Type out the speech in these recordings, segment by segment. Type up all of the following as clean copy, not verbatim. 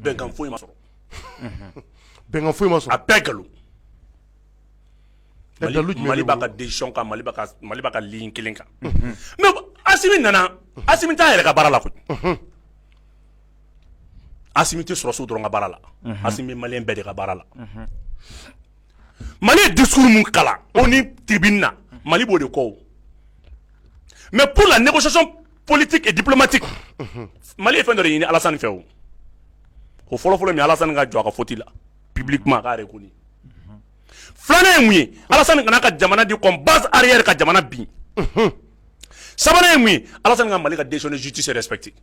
bɛnkan foyi ma sɔrɔ bɛnkan foyi ma sɔrɔ a bɛɛ galon Mali b'a ka décision kan Mali b'a ka ligne kelen kan mais Assimi nana Assimi t'a yɛrɛ ka baara la koyi Assimi tɛ sɔrɔsiw dɔrɔn ka baara la Assimi bɛ maliyɛn bɛɛ de ka baara la Mali ye discours mun kalan o ni tribune na Mali b'o de kɔ mais pour la négociation politique et diplomatique Mali ye fɛn dɔ de ɲini Alassane fɛ o fɔlɔfɔlɔ min Alassane ka jɔ a ka faute la publiquement k'a reconnu filanan ye mun ye Alassane kana ka jamana di comme base arrière ka jamana bin sabanan ye mun ye Alassane ka Mali ka décision de justice respectée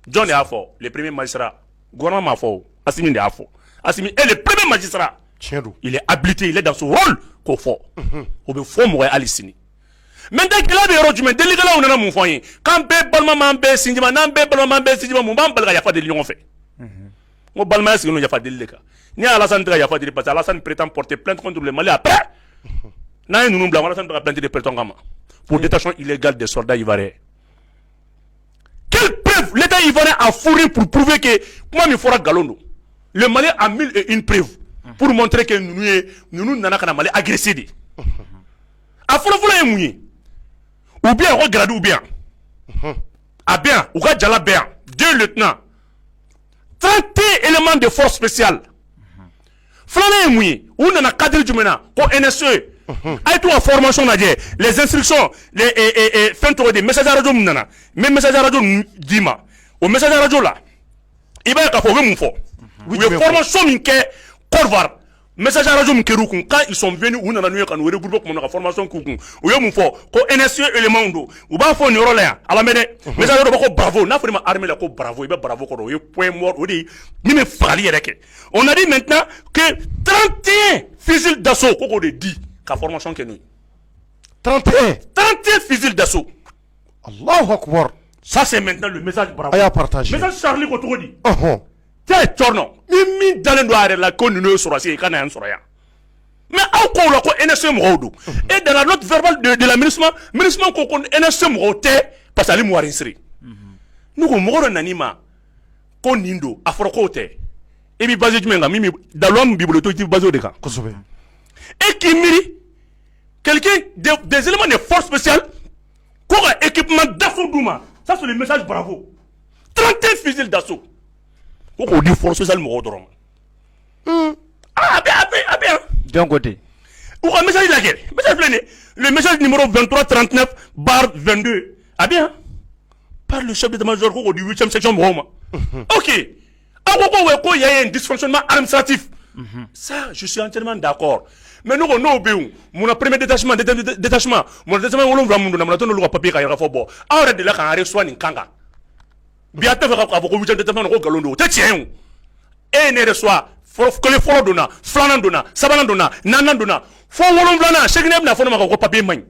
John de y'a fɔ le premier magistrat gouvernement m'a fɔ Assimi de y'a fɔ Assimi est le premier magistrat il est habilité il est dans son rôle k'o fɔ o bɛ fɔ mɔgɔ ye hali sini maintenant gɛlɛya bɛ yɔrɔ jumɛn delikɛlaw nana mun fɔ an ye k'an bɛɛ balima m'an bɛɛ sinji ma n'an bɛɛ balima m'an bɛɛ sinji ma mun b'an bali ka yafa deli ɲɔgɔn fɛ n ko balimaya sigilen don yafa deli de kan ni Alassane tɛ ka yafa deli parce que Alassane prétend porter plainte contre le Mali après n'an ye ninnu bila Alassane tɛ ka plainte de prétend kama pour détachement illégal des soldats ivoiriens quelle preuve l'État ivoirien a fourni pour prouver que kuma min fɔra galon don le Mali a 1001 preuves pour montrer que ninnu nana ka na Mali agressé de a fɔlɔfɔlɔ ye mun ye ou bien o grade ou bien a bien ou ka jala bien 2 lieutenants 31 éléments de force spéciale filanan ye mun ye u nana cadre jumɛn na ko NSE a ye to ka formation lajɛ les instructions les fɛn tɔgɔ de message radio min nana n bɛ message radio d'i ma o message radio la i b'a ye k'a fɔ u bɛ mun fɔ u ye formation min kɛ Côte d'Ivoire message radio min kɛr'u kun quand ils sont venus u nana n'u ye ka n'u regrouper kuma na ka formation k'u kun u ye mun fɔ ko NSE éléments don u b'a fɔ nin yɔrɔ la yan a lamɛn dɛ message radio b'a ko bravo n'a fɔra ma armée la ko bravo i bɛ bravo kɔrɔ o ye point mort o de ye min bɛ fagali yɛrɛ kɛ on a dit maintenant que 31 fusils d'assaut ko k'o de di ka formation kɛ n'o ye 31 fusils d'assaut Allahu Akbar ça c'est maintenant le message bravo a y'a partagé message Charlie ko cogo di tɛ cɔrɔnɔ min dalen don a yɛrɛ la ko ninnu ye sɔrɔsi ye i ka na yan sɔrɔ yan mais aw ko la ko NSE mɔgɔw don et dans la note verbale de la MINUSMA ko NSE mɔgɔw tɛ parce que ale mu wari siri ne ko mɔgɔ dɔ nan'i ma ko nin don a fɔra k'o tɛ e b'i basé jumɛn kan min dalluwa min b'i bolo to i t'i basé o de kan kosɛbɛ e k'i miiri quelqu'un des éléments de force spéciale ko ka équipement d'assaut d'u ma ça c'est le message bravo 31 fusils d'assaut ko k'o di force spéciale mɔgɔw dɔrɔn ma a bɛ yan d'un côté ou ka message lajɛ message filɛ nin ye le message numéro 2339/22 a bɛ yan par le chef d'état-major ko k'o di 8e section mɔgɔw ma ok aw ko ko y a un dysfonctionnement administratif ça je suis entièrement d'accord mais nous n'o bɛ yen mun premier détachement mun détachement 7 mun donna mun t'o n'olu ka papier ka yɛrɛ fɔ bɔ aw yɛrɛ de la k'an reçoit nin kan kan bi a tɛ fɛ k'a fɔ ko 8e détachement ko nkalon don o tɛ tiɲɛ ye o e ne reçoit kelen fɔlɔ donna filanan donna sabanan donna naaninan donna fo 7 segin ne bɛna fɔ ne ma ko papier man ɲi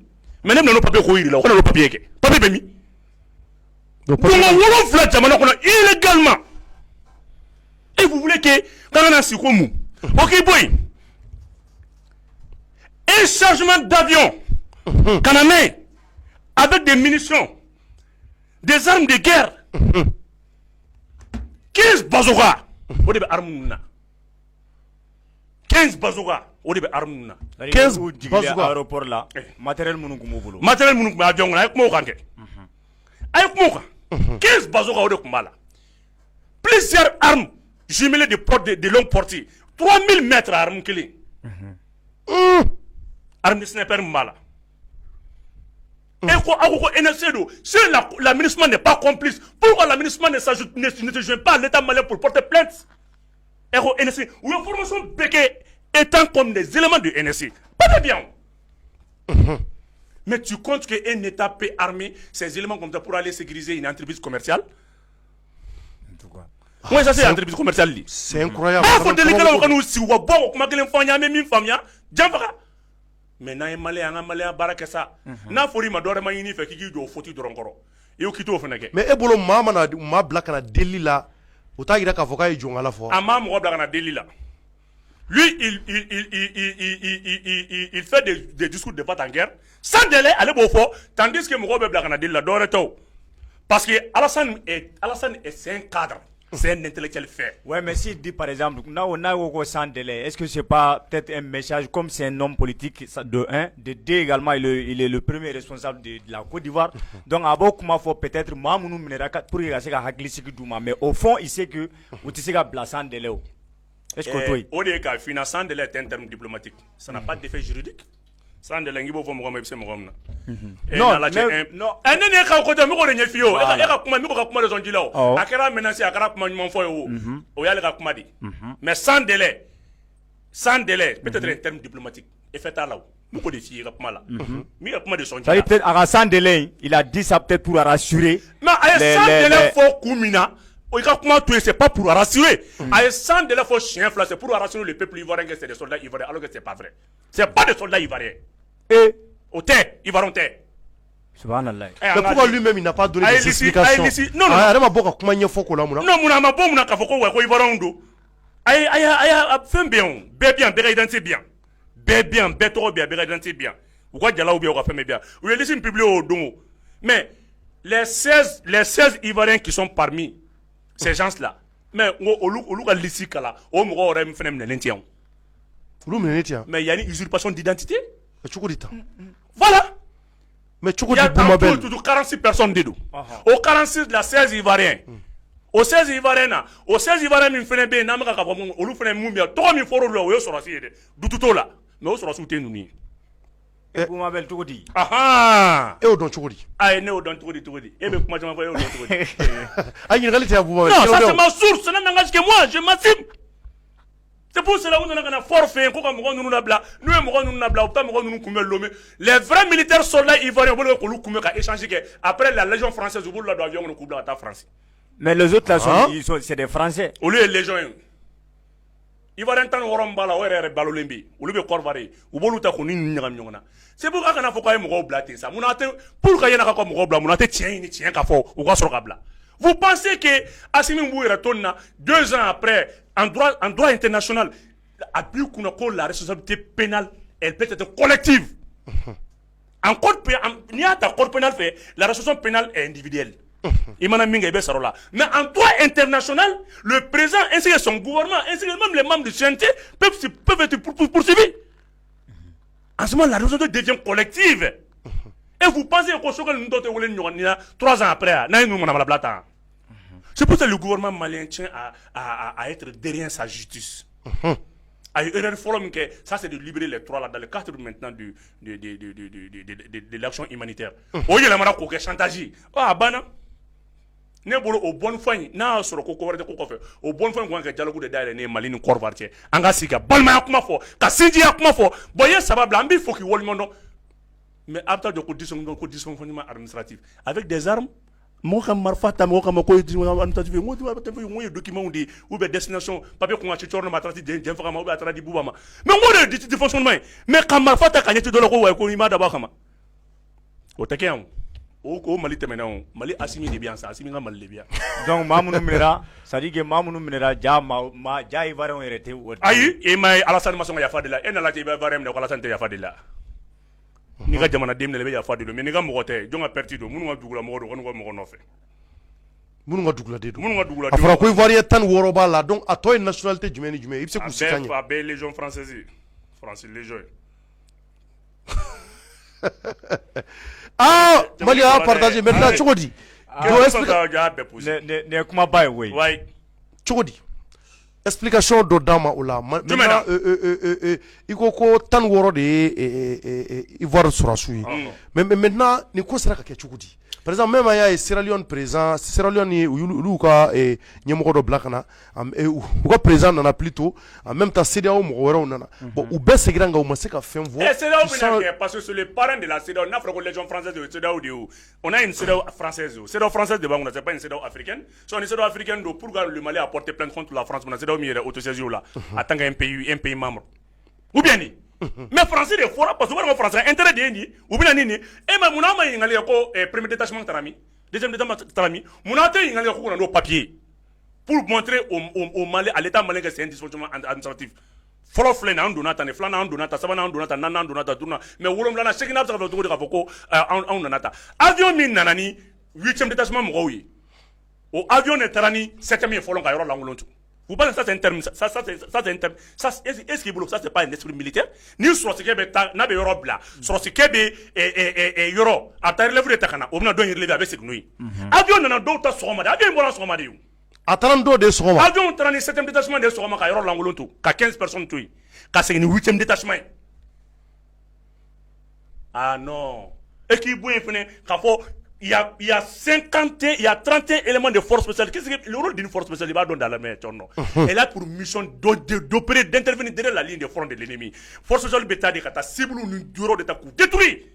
mais ne bɛna n'o papier ko yiri la o kana n'o papier kɛ papier bɛ min donc 7 jamana kɔnɔ illégalement et vous voulez que k'an kana sigi ko mun o k'i bɔ yen un chargement d'avion canadien avec des munitions des armes de guerre 15 bazooka o de bɛ arme ninnu na 15 bazooka o de bɛ arme ninnu na 15 bazooka aéroport la matériel minnu tun b'u bolo matériel minnu tun bɛ avion kɔnɔ a ye kuma o kan kɛ a ye kuma o kan 15 bazooka o de tun b'a la plusieurs armes jumelées de longue portée 3000 mètres arme kelen arme de sniper min b'a la et ko aw ko NSE do si la MINUSMA n'est pas complice pourquoi la MINUSMA ne se joint pas à l'État malien pour porter plainte et ko NSE ou une formation béquée étant comme des éléments de NSE pas de bien mais tu comptes qu'un État peut armer ces éléments comme ça pour aller sécuriser une entreprise commerciale oui ça c'est une entreprise commerciale c'est incroyable ah faut déléguer là au nous si ou bon comment que l'info nya même famia jamfaka mais n'a malien an malien baraka sa n'a fori ma dore ma yini fe kiki do foti doron koro e o kito fana ke mais e bolo mama na ma black na deli la o ta gira ka foka e jonga la fo ama mo black na deli la lui il fait des discours de en guerre sans délai aller beau fort tandis que mo black na deli la dore to parce que Alassane est c'est un cadre C'est un intellectuel fait. Ouais, mais s'il dit par exemple, sans délai, est-ce que c'est pas peut-être un message, comme c'est un homme politique, de un, de deux également, il est le premier responsable de la Côte d'Ivoire. Donc, à comment faut peut-être, pour mais au fond, il sait que, vous savez que sans délai. Est-ce que toi? Au début, sans délai est un terme diplomatique. Ça n'a pas d'effet juridique. Sans délai, il faut que non, non. Un n'est qu'à côté de moi, il y a fio. Il y a comment de son dilo. A quel menacé, a quel comment faut ou y'a le comment dit. Mais sans délai, peut-être un terme diplomatique. Et fait à là. Beaucoup de filles, comment là. Mais il y a comment de son dilo. Peut-être à sans délai, il a dit ça peut-être pour rassurer. Mais sans délai, faut Koumina. C'est pas pour rassurer. Sans délai, faut chien flà, c'est pour rassurer le peuple ivoirien que c'est des soldats ivoiriens, alors que c'est pas vrai. C'est pas des soldats ivoiriens. Et au thé, ivoirien thé. Subhanallah. Mais pourquoi lui-même il n'a pas donné des explications? Non, non. Non, mais les 16 Ivoiriens qui sont parmi ces gens-là, mais mais il y a une usurpation d'identité. Voilà. Mais il y a toujours 46 personnes dedans. Au 46 de la 16 Ivoiriens. Au 16 Ivoiriens, au 16 Ivoiriens, il fait un peu là. Mais au sera soutenu nous. Et vous m'avez tout dit. Ah et au don chogodi. Ah, et ne au don chogodi. Et mais comment je m'envoie au don chogodi. Ah, il réalité à vous. Non, ça c'est ma source, ça n'engage que moi, je m'assume. C'est pour cela qu'on a forfait, qu'on a nous nabla, nous nous nabla, pas nous kumel lomé. Les vrais militaires soldats ivoiriens veulent qu'on nous kumel à échanger après la Légion française au bout de l'avion on couvre la France. Mais les autres là c'est des Français. Au lieu de Légion. Ivoirien tan woromba o yɛrɛ balo lembi olu be korvare u bolu ta ko ni ɲagam ɲɔgɔn na c'est pourquoi kana fɔ k'a ye mɔgɔw bila ten sa munna tɛ pour ka yana ka ko mɔgɔw bila munna tɛ tiɲɛ ɲini tiɲɛ ka fɔ u ka sɔrɔ ka bila. Vous pensez que Assimi b'u yɛrɛ to nin na 2 ans après en droit international a pu kunna ko la responsabilité pénale elle peut être collective. En code n'i y'a ta code pénal fɛ la responsabilité pénale est individuelle. Mais en droit international, le président ainsi que son gouvernement, ainsi que même les membres du CNT peuvent être poursuivis. En ce moment, la responsabilité devient collective. Et vous pensez que 3 ans après, c'est pour ça que le gouvernement malien tient à être derrière sa justice. Ça, c'est de libérer les 3 là dans le cadre maintenant de l'action humanitaire. Oh, il y a la chantage. Ah, bana. Ne bolo o bonne fois n'a sɔrɔ ko wɛrɛ tɛ ko kɔfɛ o bonne fois ko ka dialogue de dayɛlɛ ne Mali ni Côte d'Ivoire cɛ an ka sigi ka balimaya kuma fɔ ka sinjiya kuma fɔ bon ye saba bila an b'i fɔ k'i waleɲuman dɔn mais a bɛ taa jɔ ko dysfonctionnement administratif avec des armes mɔgɔ ka marifa ta mɔgɔ ka ma ko ye dysfonctionnement administratif ye n ko ye document de ye ou bien destination papier kun ka ci cɔrɔ ma a taara di jɛn faga ma ou bien a taara di buba ma mais n ko de ye dysfonctionnement ye mais ka marifa ta ka ɲɛci dɔ la ko wa ko i m'a dabɔ a kama o tɛ kɛ yan. O Mali tɛmɛna Mali Assimi de bien ça Assimi ka Mali de bien. Donc Mamoudou Minera, ça dit que Mamoudou Minera ja Ivoirien yɛrɛ tɛ. Ayi e ma ye Alassane ma sɔn ka yafa de la e nana cɛ i bɛ Ivoirien minɛ ko Alassane tɛ yafa de la. N'i ka jamanaden minɛ i bɛ yafa de la mais n'i ka mɔgɔ tɛ jɔn ka perte don minnu ka dugulamɔgɔ don k'u ka mɔgɔ nɔfɛ. Minnu ka duguladen don. Minnu ka duguladen. A fɔra ko Ivoirien 16 b'a la donc a tɔ ye nationalité jumɛn ni jumɛn i bɛ se k'u si kan ye. A bɛɛ ye Légion française France Légion. Ah, Mali a partagé maintenant Chogodi. Ne kuma ba ye oui. Chogodi. Explication do dama o la. Maintenant il ko 16 de ye Ivoire sɔrɔsiw ye. Mais maintenant ni ko sera ka kɛ cogo di? Par exemple même aya Sierra Leone président Sierra Leone olu ka ɲɛmɔgɔ dɔ bila kana u ka président nana plutôt en même temps CEDEAO mɔgɔ wɛrɛw nana bon u bɛɛ segira nka u ma se ka fɛn fɔ. CEDEAO bɛna kɛ parce que c'est le parrain de la CEDEAO n'a fɔra ko Légion française de CEDEAO de o on a une CEDEAO française CEDEAO française de b'an kunna c'est pas une CEDEAO africaine so ni CEDEAO africaine do pour que le Mali a porté plainte contre la France na CEDEAO mi yɛrɛ autosaisir la en tant qu'un pays membre ou bien ni. Mais français de fora parce que on français intérêt de ni ou bien ni et même on a ma ngali ko premier détachement tarami deuxième détachement tarami on a été ngali ko na papier pour montrer au Mali à l'état malien que c'est un dysfonctionnement administratif folo flé na ndona ta ne flana ndona ta sabana ndona ta nana ndona ta tourna mais wolom lana sekina ta to ko ka foko on nana ta avion min nanani 8e détachement mo wi o avion ne taara ni 7e fɔlɔ ka yɔrɔ lankolon to. Vous parlez ça c'est un terme ça c'est un terme ça est-ce qu'il ça c'est pas un esprit militaire ni sɔrɔsikɛ bɛ taa n'a bɛ yɔrɔ bila sɔrɔsikɛ bɛ yɔrɔ a taa relève de ta ka na o bɛna dɔ in relever a bɛ segin n'o ye avion nana dɔw ta sɔgɔma de avion in bɔra sɔgɔma de ye a taara ni dɔw de ye sɔgɔma avion taara ni 7e détachement de ye sɔgɔma ka yɔrɔ lankolon to ka 15 personnes to yen ka segin ni 8e détachement ye ah non et k'i bɔ yen fɛnɛ k'a fɔ il y a 51, il y a 31 éléments de force spéciale. Qu'est-ce que le rôle d'une force spéciale? Il va dans la main, elle a pour mission d'opérer, d'intervenir derrière la ligne de front de l'ennemi. Force spéciale bêta de kata cible ou bureau de ta coup détruit.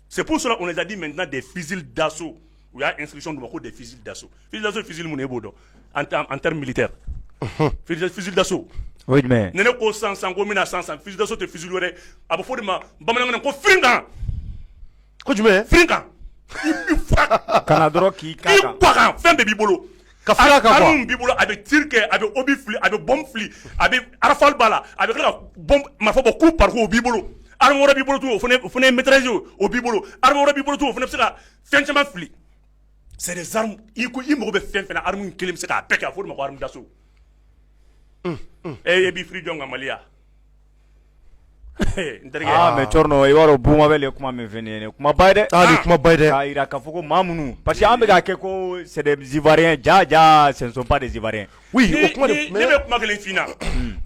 C'est pour cela qu'on les a dit maintenant des fusils d'assaut. Il y a instruction de beaucoup des fusils d'assaut. Fusils d'assaut, fusils monebodo en termes militaires. Fusils d'assaut. Oui, mais. Nene ko 100 ko 100 fusils d'assaut te fusils wɛrɛ a bɛ fɔ de ma bamanankan ko firinkan. Ko jumɛn? Firinkan. Kana dɔrɔn k'i kan kan fɛn bɛɛ b'i bolo ka fira kan arme b'i bolo a bɛ tir kɛ a bɛ obi fili a bɛ bombe fili a bɛ rafale b'a la a bɛ tila ka bombe marifa bɔ coup par coup o b'i bolo arme wɛrɛ b'i bolo tun o fana ye maîtrise o b'i bolo arme wɛrɛ b'i bolo tun o fana bɛ se ka fɛn caman fili c'est des armes i mago bɛ fɛn fɛn na arme kelen bɛ se k'a bɛɛ kɛ a fɔ de ma ko arme d'assaut e b'i firi jɔn ka Mali ya ah mais Chorno i b'a dɔn Buma bɛ le kuma min fɛ nin ye kuma ba ye dɛ ah ni kuma ba ye dɛ k'a jira k'a fɔ ko maa minnu parce que an bɛ k'a kɛ ko c'est des Ivoiriens ja ce ne sont pas des Ivoiriens oui o kuma de ne bɛ kuma kelen f'i ɲɛna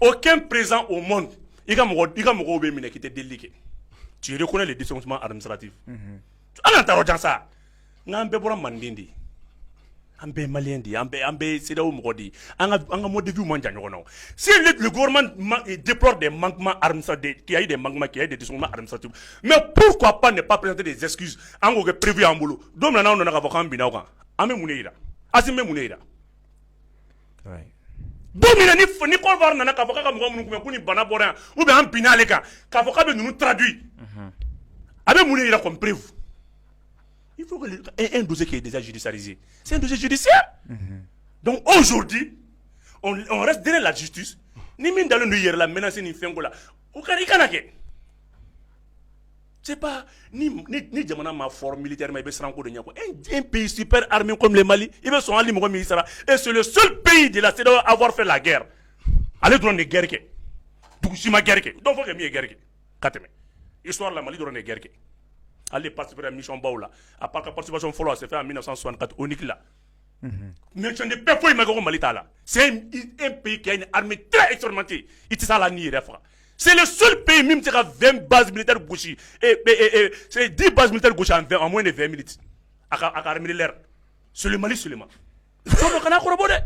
aucun président au monde i ka mɔgɔw bɛ minɛ k'i tɛ delili kɛ tu reconnais les dysfonctionnements administratifs ala taarɔ jan sa n'an bɛɛ bɔra Manden de an bɛɛ malien de an bɛɛ CEDEAO mɔgɔ de an ka mode de vie man jan ɲɔgɔn na si le gouvernement déplore des manquements administratifs qu'il y a eu des manquements qu'il y a eu des dysfonctionnements administratifs mais pourquoi pas ne pas présenter des excuses an k'o kɛ prévu an bolo don min na n'anw nana k'a fɔ k'an binna o kan an bɛ mun de yira Assimi bɛ mun de yira don min na ni Côte d'Ivoire nana k'a fɔ k'a ka mɔgɔ minnu kunbɛn ko ni bana bɔra yan ou bien an binna ale kan k'a fɔ k'a bɛ ninnu traduit a bɛ mun de yira comme prévu. Il faut un dossier qui est déjà judiciarisé. C'est un dossier judiciaire. Donc aujourd'hui, on reste derrière la justice. Ni min dans le hier la menace ni fengola. Au Kanake. C'est pas ni jamana ma fort militairement il sera encore de nyako. Un pays super armé comme le Mali, il veut son ali mo ministre et c'est le seul pays de la CEDEAO à avoir fait la guerre. Allez drone de guerre ke. Tukushima guerre ke. Donc faut que mi guerre ke. Kateme. Histoire la Mali drone de guerre ke. Allez participer à la mission Baoula. À part la participation follow s'est fait en 1964 au Nikla. Mais tu n'es pas fou, Mali là. C'est un pays qui a une armée très expérimentée. Il ça la nier, c'est le seul pays même qui a 20 bases militaires gauchis. Et c'est 10 bases militaires gauchis en moins de 20 minutes. À l'armée l'air. C'est le Mali seulement. Donc on a corroboré.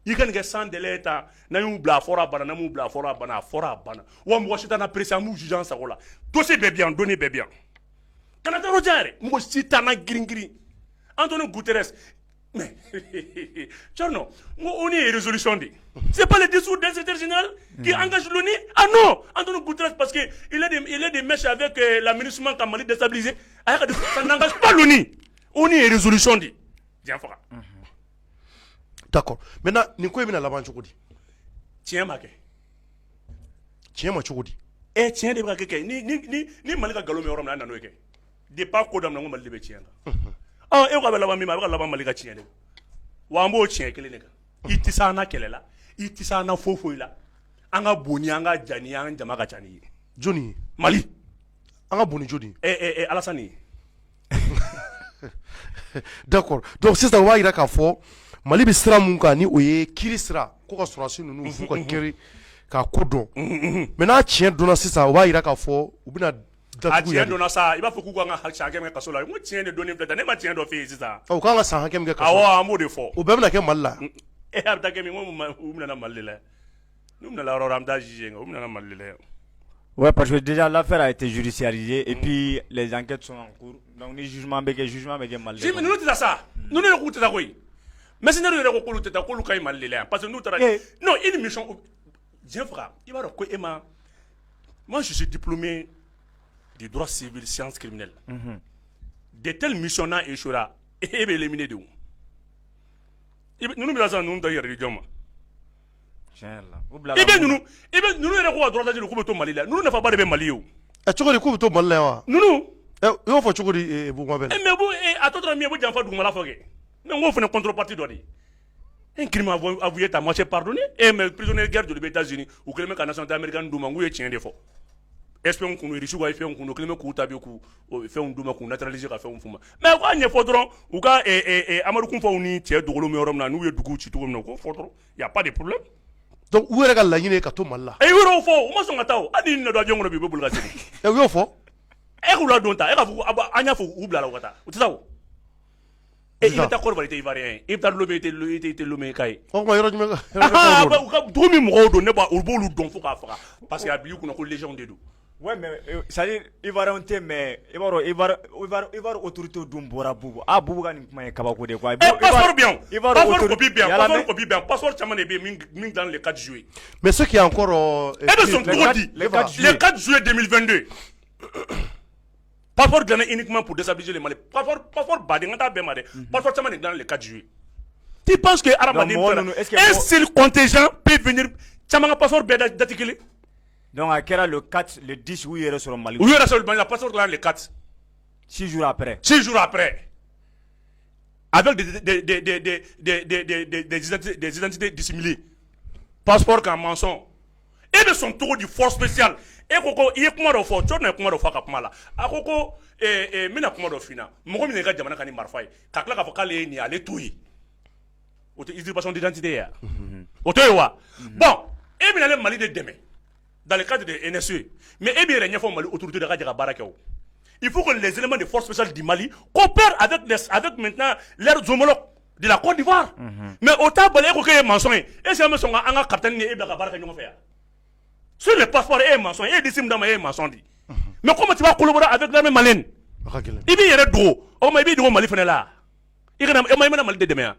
Il y a des sans délai, na yu bla fora bana, na mu bla fora bana, fora bana. Ou moi je t'en apprécie, mu jugeant ça là. Dossier bien, donné bien. Canada Rogere, moi si t'en as gringri. Antonio Guterres, mais Tcherno, on est résolution dit. C'est pas le dessous d'un secrétaire général qui engage l'ONU. Ah non, Antonio Guterres parce que il a des mèches avec l'aménagement qu'a Mali déstabilisé. Ça n'engage pas l'ONU. On est résolution dit. Viens fera. D'accord. Maintenant, ni ko bina laban cogo di? Tiens ma ke. Tiens ma cogo di? Tiens de bra ke ni Mali ka galome yorom na nano ke. De pas ko dam na Mali be tiens. Ah e ko ba laban mi ma ba laban Mali ka tiens de. Wa mbo tiens kele ne ka. Itisa na kele la. Itisa na fofo la. Anga boni anga jani anga jama ka chani. Johnny Mali. Anga boni Johnny. Alassane. D'accord. Donc c'est ça on va ira ka fo Mali bi sira mun kan ni o ye kiri sira ko ka sɔrɔsi ninnu f'u ka kiri k'a ko dɔn maintenant tiɲɛ donna sisan o b'a jira k'a fɔ u bɛna datugu tiɲɛ donna sa i b'a fɔ k'u kan ka san hakɛ min kɛ kaso la n ko tiɲɛ de donni filɛ tan ne ma tiɲɛ dɔ f'e ye sisan u kan ka san hakɛ min kɛ kaso awɔ an b'o de fɔ o bɛɛ bɛna kɛ Mali la a bɛ taa kɛ min ko u bɛna Mali la n'u bɛna yɔrɔ wɛrɛ an bɛ taa juger nka u bɛna Mali la. Ouais, parce que déjà l'affaire a été judiciarisée et puis les enquêtes sont en cours. Donc le jugement avec Mali. Si mais nous c'est ça. Nous ne l'écoutons pas quoi. Mais c'est nous le recouvrons tout à coup le Mali là parce que nous non une mission Jean frère, il va quoi Emma. Moi je suis diplômé du droit civil sciences criminelles. De telles missions là échouera et bien éliminé de où. Nous nous besoin nous d'ailleurs religion. Nous yɛrɛ ko ka droit d'asile k'u bɛ to Mali la ninnu nafa ba de bɛ Mali ye o. Cogo di k'u bɛ to Mali la wa. Ninnu. I y'o fɔ cogo di Buguma Bɛlɛ. Mais a tɔ tora min ye ko janfa dugumala fɔ kɛ. mais on fait une contrepartie d'ori. Un crime avoué ta moitié pardonné et mais prisonnier de guerre de l'États-Unis ou que le mec à nationalité américaine douma ou est tient des fois. Espion qu'on riche ou fait on qu'on le coup tabi coup fait un douma qu'on naturaliser ka fait un fuma. Mais quoi n'y faudron ou ka Amadou Koumfa uni tiers de l'homme homme na nous est du coup tu trouves non faudron y a pas de problème. Donc où est la ligne ka to malla Et oui au fond moi son atao ani ne doit jongo bibo bulga sini. et oui au fond E ko la donta e ka fu anya fu ubla la wata. Tu sais et il est accord valité ivoirien il t'a lobé était lomé kai o ma yoro jme ah ba ka do mi mo do ne ba o bolu don fo ka fara parce que a biyu kuna ko légion de do ouais mais ça dit ivoirien te mais ivoire autorité dum bora bubu ah bubu kan kuma kabako de quoi passeport bien passeport copie bien passeport chamane be min dans le 4 juillet mais ce qui est encore et de son le 4 juillet 2022 passeport gagné uniquement pour déstabiliser les Mali. Passeport badengata bemade. Passeport chamane dans le 4 juillet. Tu penses que Aramadi un seul contingent peut venir chamanga passeport beda d'articuler? Donc à quel le 4 le 10 où il est sur le Mali. Où il est sur le Mali, passeport dans le 4. 6 jours après. 6 jours après. Avec des identités dissimulées. Passeport comme mensonge. Et de son tour du force spécial. Et koko iye kuma do fo tona kuma do fa ka kuma la akoko mina kuma do fina mo mi nga jamana kani marfay ka kala ka fo kale ni ale tuyi auto usurpation d'identité ya auto wa bon et mina le Mali de demain dans le cadre de NSE mais et bien rien fo Mali autorité de ka barakew il faut que les éléments de force spéciale du Mali coopèrent avec maintenant leurs homologues de la Côte d'Ivoire mais autant balé ko ke mensonge et c'est mensonge anga capitaine ni e ba ka baraka ñoo fa sur le passeport est mensonge et des dans est mensonge. Mais comment tu vas collaborer avec l'armée malienne? Il y a des oh mais il y a Mali fene là. Il y a Mali de demain.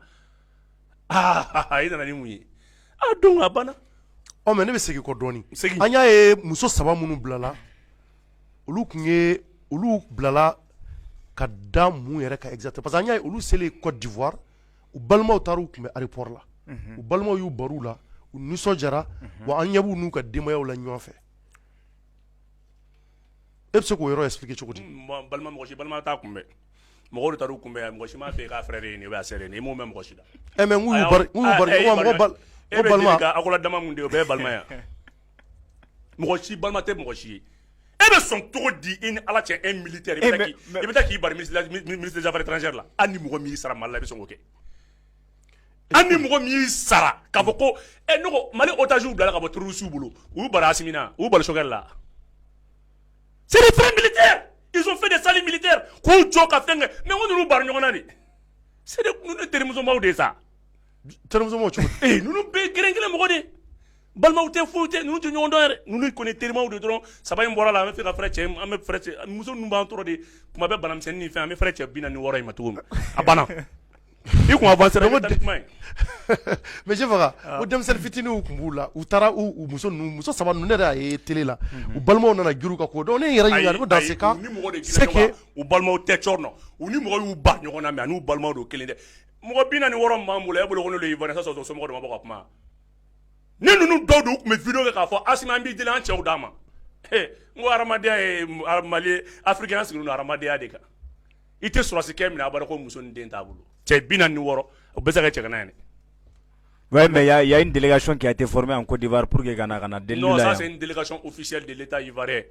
Ah il y a des ah donc abana. Oh mais ne be segi ko doni. Anya e muso saba munu blala. Olu kunye olu blala ka da mu yere ka exact parce que anya olu c'est le Côte d'Ivoire u balma taru kumbe aéroport là. U balma yu baru là. Nous sommes wa an yabu nu ka demayaw la ñoo fe e be se ko yoro expliquer cogodi balma mo ci balma ta kumbe mo go taru kumbe mo ci ma fe ka frère ni ba sere ni mo même ko ci da e men ngu bar mo bal o balma ka akola dama mun de be balma ya mo ci balma te mo ci e be son to di in ala tien un militaire e be ta ki bar ministre des affaires étrangères là ani mo mi sara malla be son ko ke ani mɔgɔ min sara k'a fɔ ko ne ko Mali otage bila ka bɔ terroriste bolo u bara Asimina u bara Sogɛl la c'est des frères militaires ils ont fait des salis militaires k'u jɔ ka fɛn kɛ mais ko ninnu bara ɲɔgɔn na de c'est des ninnu terimusomaw de sa terimusomaw cogo ninnu bɛɛ kelen mɔgɔ de balimaw tɛ foyi tɛ ninnu tɛ ɲɔgɔn dɔn yɛrɛ ninnu kɔni terimaw de dɔrɔn saba in bɔra la an bɛ fɛ ka frère cɛ an bɛ frère cɛ muso ninnu b'an tɔɔrɔ de kuma bɛɛ banamisɛnnin ni fɛn an bɛ frère cɛ 46 in ma cogo min a banna il qu'on avance mais je vois o demsel fitini u kumbula u tara u muso saba nu ne da e télé la u balmo na giru ka ko do ne yera yinga ko dans ce cas c'est que u balmo te chorno u ni mo yu ba nyoko na me anu balmo do kelinde mo bina ni woro mamule e bolo ko le yivana sa so mo do mabako kuma ne nunu do do me video ka fo asima mbi dilan chew dama mo aramadia e Mali africain sinu aramadia de ka ite sur ce kemina abara ko muso den tabulu c'est bina ni woro o besa ka chekana ne. Ouais, mais il y a une délégation qui a été formée en Côte d'Ivoire pour que Ghana non, ça c'est une délégation officielle de l'État ivoirien.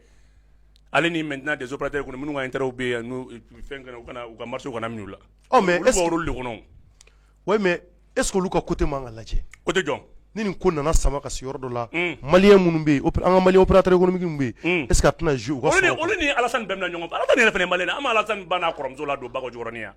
Allez ni maintenant des opérateurs qu'on nous a interrogé nous fait qu'on marché qu'on a mis là. Oh mais est-ce ouais mais est-ce que Luka côté manga laje? Côté John. Ni ni ko nana sama ka si yoro la malien munu be an malien opérateur économique munu be est-ce que atna jeu ko so on ni Alassane Bemna nyongo Alassane ne fene malien ama Alassane bana koromzo la do bago jorania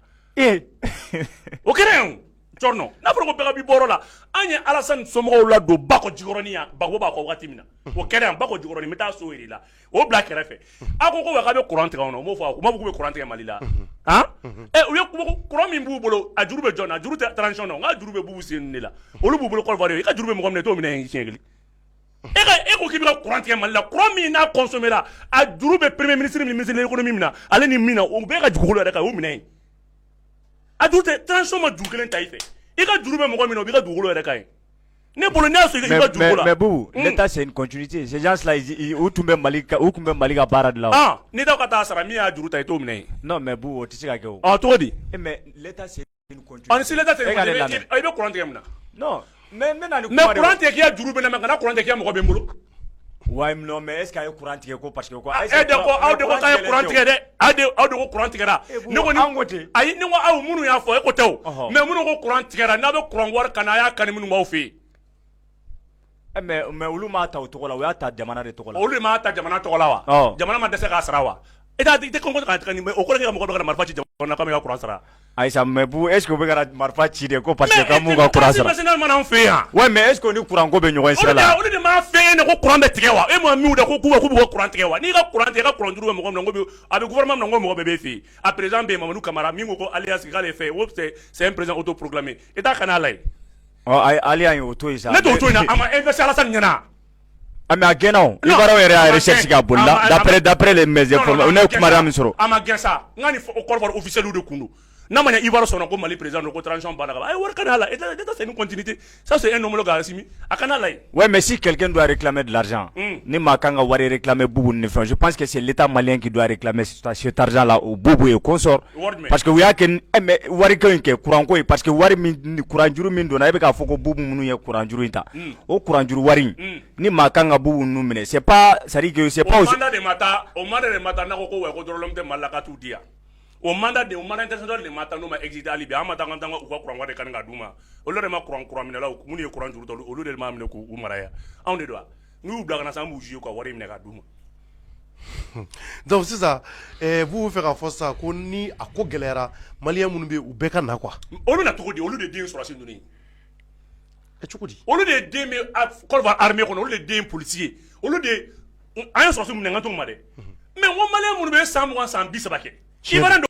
o keren Jorno na foro ko bega bi boro la anya Alassane somo la do bako jigoroniya bago bako wakati mina o keren bako jigoroni meta so iri la o black refe akoko wa ka be courant ka ono mo fa ko mabugo be courant ka mali la hein o ye ko courant min bu bolo a jurube John a jurute transition no nga jurube bu sen ni la o lu bu bolo ko vario ka jurube mo ngomne to mina en chengeli e ko kibi ka courant ka mali la courant min na consommer la a jurube premier ministre de l'économie mina ale ni mina o be ka jugolo reka o mina a jurute transition ma jugelen ta ife i ka juru bɛ mɔgɔ min na o b'i ka dugukolo yɛrɛ ka ɲi ne bolo ne y'a sɔrɔ i ka juruko la mais Boubou l'État c'est une continuité ces gens là u tun bɛ Mali ka baara de la n'i taw ka taa sara min y'a juru ta i t'o minɛ yen non mais Boubou o tɛ se ka kɛ o cogo di mais l'État c'est En si l'état c'est il be courant tigɛ mun na non mais courant tigɛ k'i ya juru bɛ na mais kana courant tigɛ k'i ya mɔgɔ bɛ n bolo ouais non mais est ce qu'il y a courant tigɛ ko parce que quoi de ko aw de ko k'a ye courant tigɛ dɛ aw de ko courant tigɛra ne ko ni ayi ni ko aw minnu y'a fɔ e ko tɛ o mais minnu ko courant tigɛra n'a bɛ courant wari kana a y'a kani minnu b'aw fɛ yen mais olu m'a ta o tɔgɔ la o y'a ta jamana de tɔgɔ la olu de m'a ta jamana tɔgɔ la wa jamana ma dɛsɛ k'a sara wa i tɛ kɔn ka nin o kɔrɔ kɛ ka mɔgɔ dɔ ka marifa ci jamana k'an bɛ ka courant sara Aïssa mais vous est ce que vous bɛ ka marifa ci de ko parce que ka mun ka courant sara mais mana an fɛ yan ouais mais est ce que ni courant ko bɛ ɲɔgɔn sira la olu de m'a fɛ yen de ko courant bɛ tigɛ wa e m'a min da ko k'u bɛ ko courant tigɛ wa n'i ka courant tigɛ ka courant juru bɛ mɔgɔ min na ko a bɛ gouvernement min na ko mɔgɔ bɛɛ b'e fɛ yen a président bɛ yen Mamadou Camara min ko alias k'ale fɛ o c'est un président autoproclamé i t'a kan'a la yen alias o to yen sa ne t'o to yen na a ma investir Alassane ɲɛna mais a gɛnna o Ivoiriens yɛrɛ y'a recherche k'a boli la d'après les mes informations ne ye kibaruya min sɔrɔ a ma gɛn sa n ka nin Côte d'Ivoire officiel de kun don n'a ma ɲɛ Ivoire sɔnna ko Mali président ko transition banna ka ban a ye wari kan'a la c'est une continuité ça c'est un homologue à Assimi a kan'a la yen ouais mais si quelqu'un doit réclamer de l'argent ni maa kan ka wari réclamer Boubou ni fɛn je pense que c'est l'état malien qui doit réclamer cet argent là au Boubou et consort parce que u y'a kɛ mais wari ko in kɛ courant ko ye parce que wari min courant juru min donna e bɛ k'a fɔ ko Boubou minnu ye courant juru in ta o courant juru wari ni maa kan ka Boubou ninnu minɛ c'est pas c'est à dire que c'est pas au mandat de mata n'a ko ko ko dɔrɔn tɛ Mali la k'a t'u di yan o mandat international de mata n'o ma exité hali bi an ma taa an ka u ka courant wari kan ka d'u ma olu de ma courant minɛlaw minnu ye courant juru ta olu de m'a minɛ k'u mara yan anw de don wa n'u y'u bila ka na sisan an b'u juger ka wari minɛ ka d'u ma donc sisan vous fɛ k'a fɔ sisan ko ni a ko gɛlɛyara maliyɛn minnu bɛ yen u bɛɛ ka na quoi olu na cogo di olu de den sɔrɔsi ninnu ye cogo di olu de den bɛ Côte d'Ivoire armée kɔnɔ olu de den policier ye olu de an ye sɔrɔsi minɛ n ka t'o ma dɛ mais n ko maliyɛn minnu bɛ san 20 san 30 kɛ